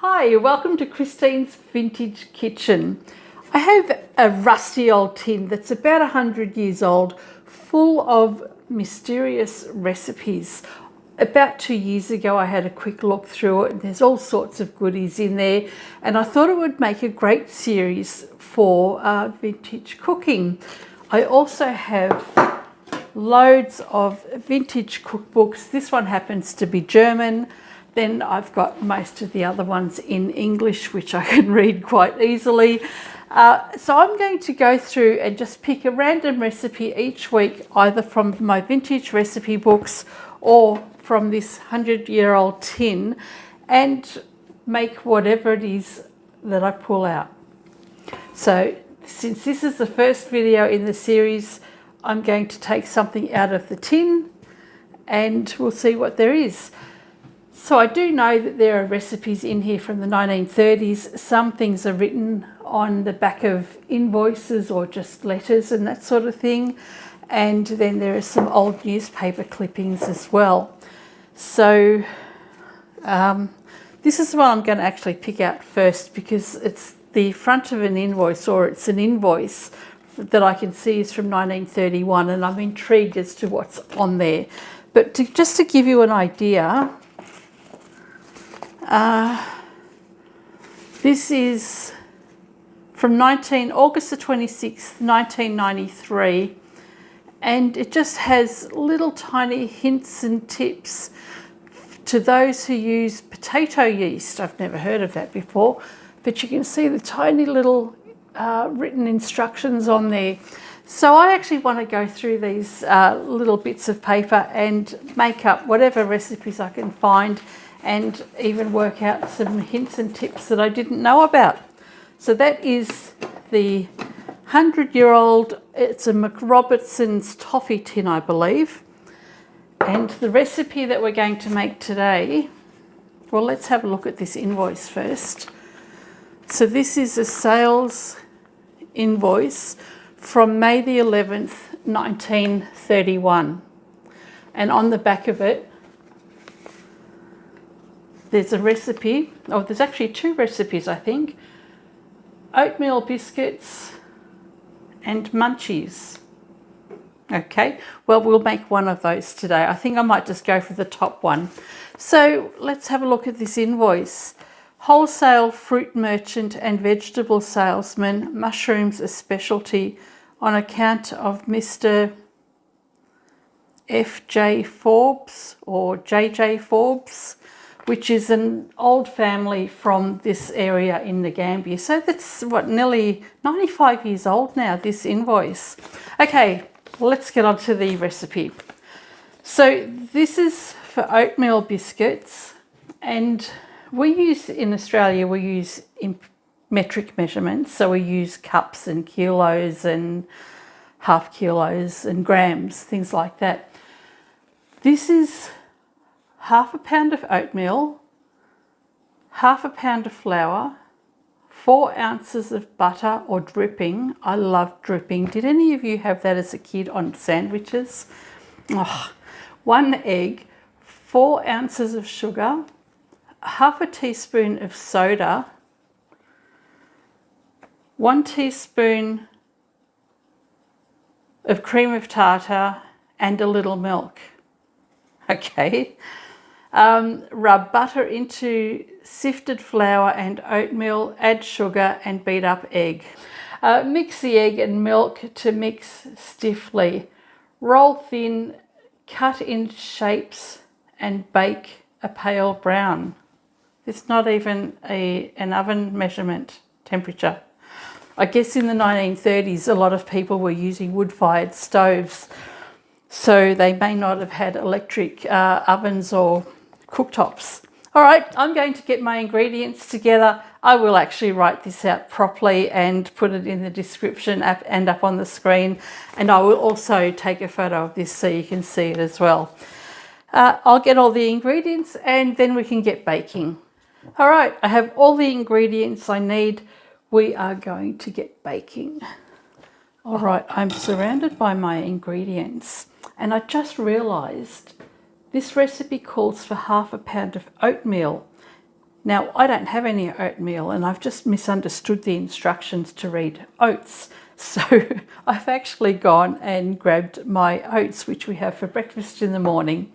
Hi, welcome to Christine's Vintage Kitchen. I have a rusty old tin that's about 100 years old, full of mysterious recipes. About 2 years ago, I had a quick look through it, and there's all sorts of goodies in there, and I thought it would make a great series for vintage cooking. I also have loads of vintage cookbooks. This one happens to be German. Then I've got most of the other ones in English, which I can read quite easily. So I'm going to go through and just pick a random recipe each week, either from my vintage recipe books or from this 100-year-old tin, and make whatever it is that I pull out. So since this is the first video in the series, I'm going to take something out of the tin and we'll see what there is. So I do know that there are recipes in here from the 1930s. Some things are written on the back of invoices or just letters and that sort of thing. And then there are some old newspaper clippings as well. So this is what I'm going to actually pick out first, because it's the front of an invoice, or it's an invoice that I can see is from 1931, and I'm intrigued as to what's on there. But just to give you an idea, this is from August the 26th, 1993, and it just has little tiny hints and tips to those who use potato yeast. I've never heard of that before, but you can see the tiny little written instructions on there. So I actually want to go through these little bits of paper and make up whatever recipes I can find, and even work out some hints and tips that I didn't know about. So that is the 100-year-old, it's a McRobertson's Toffee tin, I believe. And the recipe that we're going to make today, well, let's have a look at this invoice first. So this is a sales invoice from May the 11th, 1931. And on the back of it, there's a recipe, oh, there's actually two recipes, I think. Oatmeal biscuits and munchies. Okay, well, we'll make one of those today. I think I might just go for the top one. So let's have a look at this invoice. Wholesale fruit merchant and vegetable salesman, mushrooms a specialty, on account of Mr. F.J. Forbes or J.J. Forbes, which is an old family from this area in the Gambia. So that's what, nearly 95 years old now, this invoice. Okay, let's get on to the recipe. So this is for oatmeal biscuits, and in Australia, we use metric measurements. So we use cups and kilos and half kilos and grams, things like that. This is half a pound of oatmeal, half a pound of flour, 4 ounces of butter or dripping. I love dripping. Did any of you have that as a kid on sandwiches? Oh, 1 egg, 4 ounces of sugar, half a teaspoon of soda, 1 teaspoon of cream of tartar, and a little milk. Okay. Rub butter into sifted flour and oatmeal, add sugar and beat up egg. Mix the egg and milk to mix stiffly. Roll thin, cut in shapes and bake a pale brown. It's not even an oven measurement temperature. I guess in the 1930s, a lot of people were using wood-fired stoves, so they may not have had electric ovens or cooktops. All right, I'm going to get my ingredients together. I will actually write this out properly and put it in the description and up on the screen. And I will also take a photo of this so you can see it as well. I'll get all the ingredients and then we can get baking. All right, I have all the ingredients I need. We are going to get baking. All right, I'm surrounded by my ingredients, and I just realised this recipe calls for half a pound of oatmeal. Now, I don't have any oatmeal and I've just misunderstood the instructions to read oats. So I've actually gone and grabbed my oats, which we have for breakfast in the morning.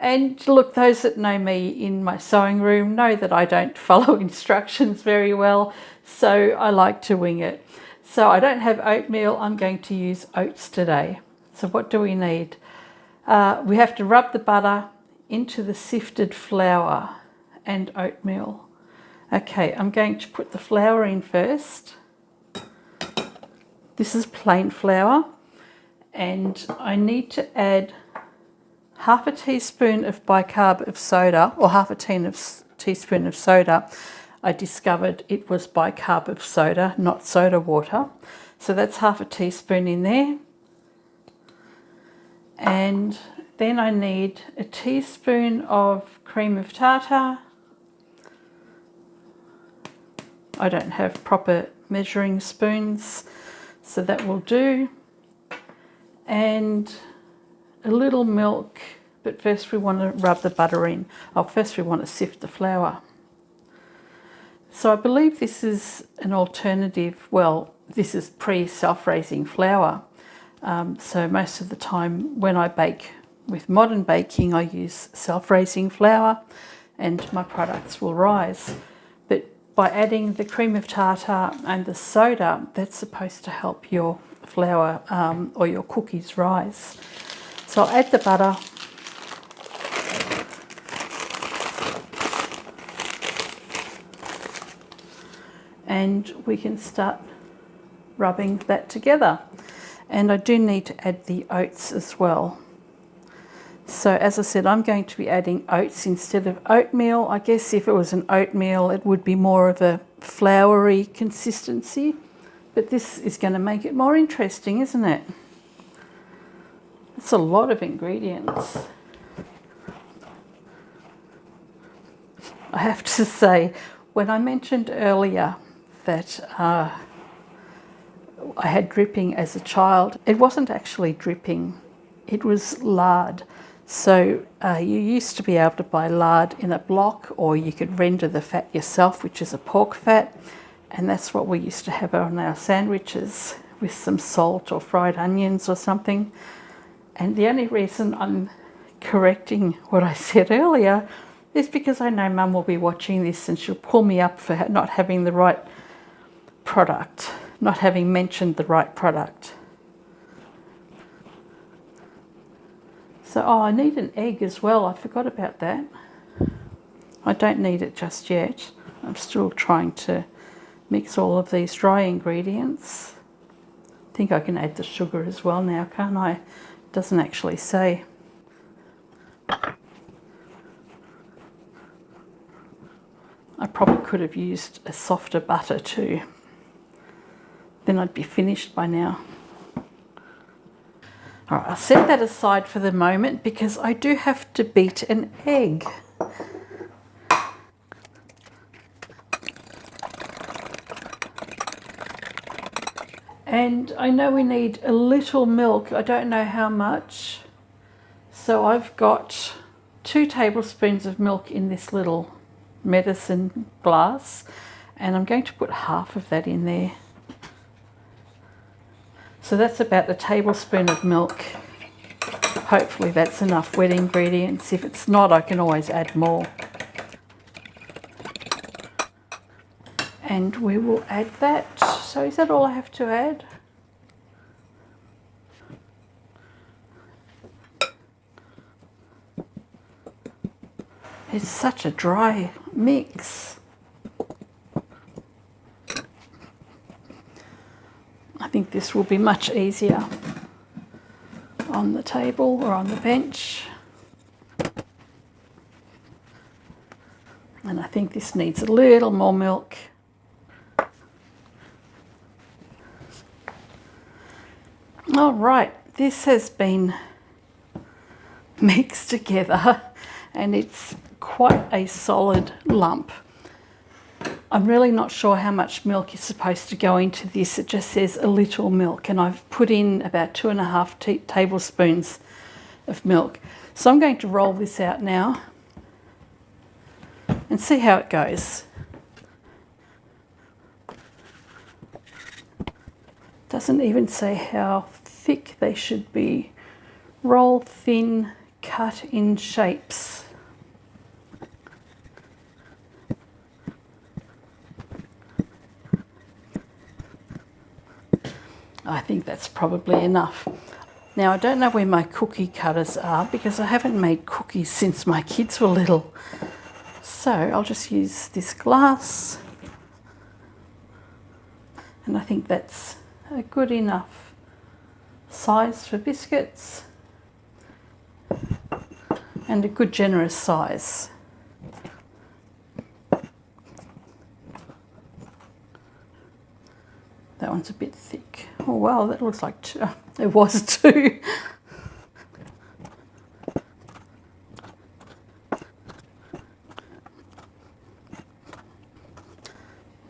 And look, those that know me in my sewing room know that I don't follow instructions very well, so I like to wing it. So I don't have oatmeal, I'm going to use oats today. So what do we need? We have to rub the butter into the sifted flour and oatmeal. Okay, I'm going to put the flour in first. This is plain flour, and I need to add half a teaspoon of bicarb of soda, or half a teaspoon of soda. I discovered it was bicarb of soda, not soda water. So that's half a teaspoon in there. And then I need a teaspoon of cream of tartar. I don't have proper measuring spoons, so that will do. And a little milk, but first we want to rub the butter in. First we want to sift the flour. So I believe this is an alternative, well, this is pre-self-raising flour. So most of the time when I bake with modern baking, I use self-raising flour and my products will rise. But by adding the cream of tartar and the soda, that's supposed to help your flour or your cookies rise. So I'll add the butter. And we can start rubbing that together. And I do need to add the oats as well. So as I said, I'm going to be adding oats instead of oatmeal. I guess if it was an oatmeal, it would be more of a floury consistency. But this is going to make it more interesting, isn't it? It's a lot of ingredients. I have to say, when I mentioned earlier that I had dripping as a child, it wasn't actually dripping, it was lard. So you used to be able to buy lard in a block, or you could render the fat yourself, which is a pork fat, and that's what we used to have on our sandwiches with some salt or fried onions or something. And the only reason I'm correcting what I said earlier is because I know Mum will be watching this and she'll pull me up for not having the right product, not having mentioned the right product. So, I need an egg as well. I forgot about that. I don't need it just yet. I'm still trying to mix all of these dry ingredients. I think I can add the sugar as well now, can't I? It doesn't actually say. I probably could have used a softer butter too. Then I'd be finished by now. All right, I'll set that aside for the moment because I do have to beat an egg. And I know we need a little milk. I don't know how much. So I've got 2 tablespoons of milk in this little medicine glass, and I'm going to put half of that in there. So that's about a tablespoon of milk. Hopefully that's enough wet ingredients. If it's not, I can always add more. And we will add that. So is that all I have to add? It's such a dry mix. I think this will be much easier on the table or on the bench. And I think this needs a little more milk. All right, this has been mixed together and it's quite a solid lump. I'm really not sure how much milk is supposed to go into this. It just says a little milk, and I've put in about 2.5 tablespoons of milk. So I'm going to roll this out now. and see how it goes. Doesn't even say how thick they should be. Roll thin, cut in shapes. I think that's probably enough. Now I don't know where my cookie cutters are because I haven't made cookies since my kids were little. So I'll just use this glass. And I think that's a good enough size for biscuits. And a good generous size. That one's a bit thick. Oh wow, that looks like two. It was two.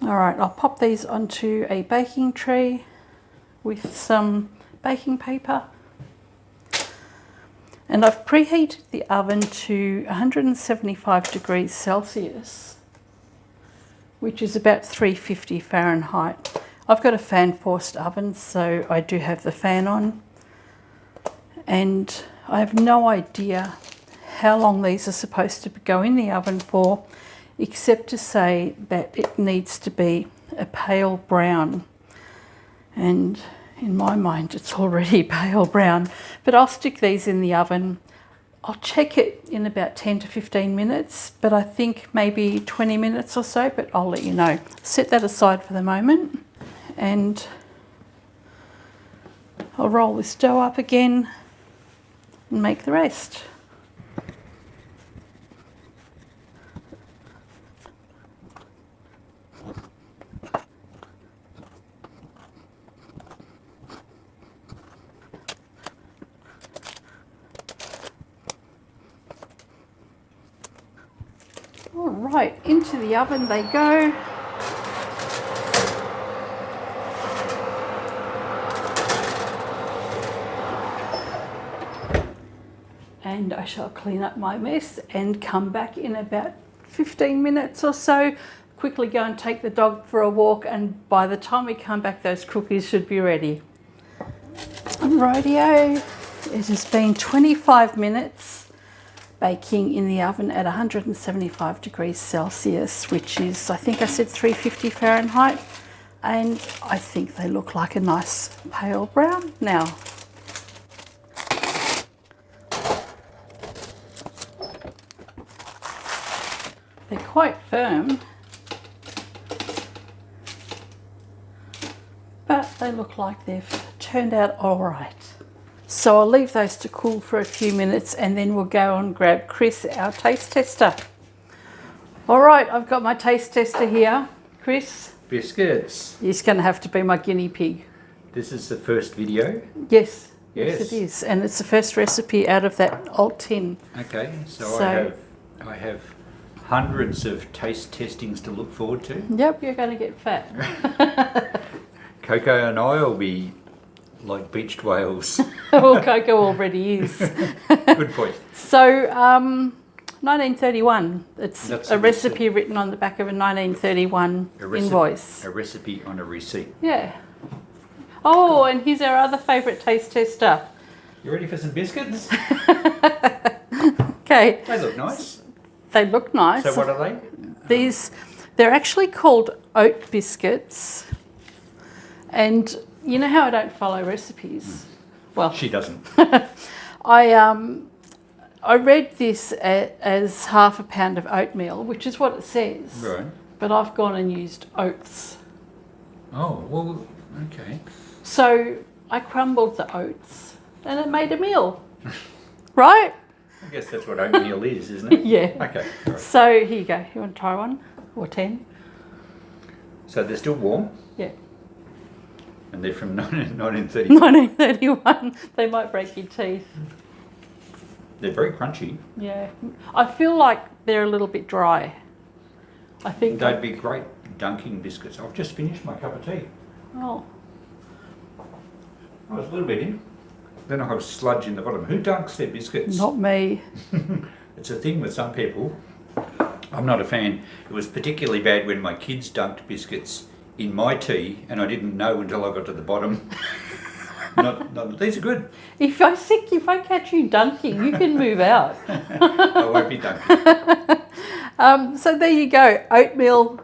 All right, I'll pop these onto a baking tray with some baking paper. And I've preheated the oven to 175 degrees Celsius, which is about 350 Fahrenheit. I've got a fan forced oven, so I do have the fan on. And I have no idea how long these are supposed to go in the oven for, except to say that it needs to be a pale brown. And in my mind, it's already pale brown, but I'll stick these in the oven. I'll check it in about 10 to 15 minutes, but I think maybe 20 minutes or so, but I'll let you know. Set that aside for the moment, and I'll roll this dough up again and make the rest. All right, into the oven they go. And I shall clean up my mess and come back in about 15 minutes or so. Quickly go and take the dog for a walk, and by the time we come back, those cookies should be ready. Rightio, it has been 25 minutes baking in the oven at 175 degrees Celsius, which is, I think I said 350 Fahrenheit, and I think they look like a nice pale brown now. They're quite firm, but they look like they've turned out all right. So I'll leave those to cool for a few minutes, and then we'll go and grab Chris, our taste tester. All right, I've got my taste tester here. Chris? Biscuits. He's going to have to be my guinea pig. This is the first video? Yes. Yes. Yes, it is. And it's the first recipe out of that old tin. Okay, so I have hundreds of taste testings to look forward to. Yep, you're going to get fat. Coco and I will be like beached whales. Well, Coco already is. Good point. So, 1931. It's That's a recipe written on the back of a 1931 invoice. A recipe on a receipt. Yeah. Oh, and here's our other favourite taste tester. You ready for some biscuits? Okay. They look nice. They look nice. So what are they? They're actually called oat biscuits. And you know how I don't follow recipes? Well, She doesn't. I read this as half a pound of oatmeal, which is what it says. Right. But I've gone and used oats. Oh, well, okay. So I crumbled the oats and it made a meal. Right? I guess that's what oatmeal is, isn't it? Yeah. Okay. All right. So here you go. You want to try one? Or 10? So they're still warm, Yeah. and they're from 1930. 1931. They might break your teeth. They're very crunchy. Yeah. I feel like they're a little bit dry. I think They'd be great dunking biscuits. I've just finished my cup of tea. Oh. I was a little bit in. Then I have sludge in the bottom. Who dunks their biscuits? Not me. It's a thing with some people. I'm not a fan. It was particularly bad when my kids dunked biscuits in my tea, and I didn't know until I got to the bottom. These are good. If I catch you dunking, you can move out. I won't be dunking. So there you go, oatmeal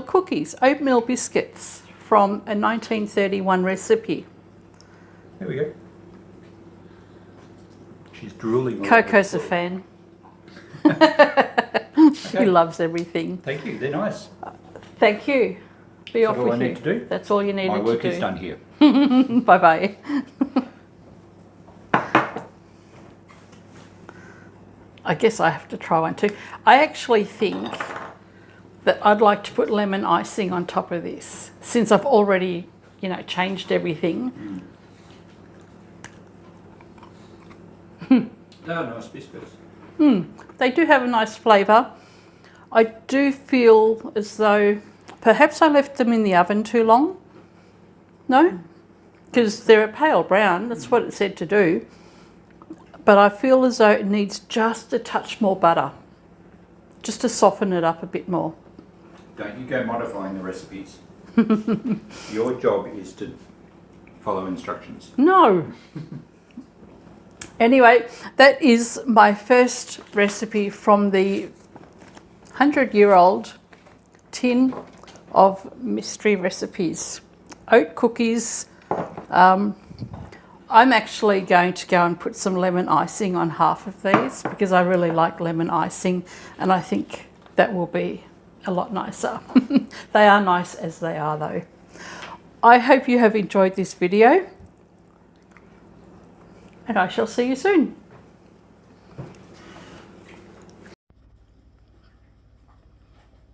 cookies, oatmeal biscuits from a 1931 recipe. There we go. She's drooling. Coco's a fan. She loves everything. Thank you. They're nice. Thank you. Be off with you. All I need to do? That's all you needed to do. My work is done here. Bye-bye. I guess I have to try one too. I actually think that I'd like to put lemon icing on top of this, since I've already, changed everything. They're nice biscuits. They do have a nice flavour. I do feel as though perhaps I left them in the oven too long. No? Because they're a pale brown. That's what it said to do. But I feel as though it needs just a touch more butter, just to soften it up a bit more. Don't you go modifying the recipes. Your job is to follow instructions. No. Anyway, that is my first recipe from the 100-year-old tin of mystery recipes. Oat cookies. I'm actually going to go and put some lemon icing on half of these because I really like lemon icing, and I think that will be a lot nicer. They are nice as they are though. I hope you have enjoyed this video, and I shall see you soon.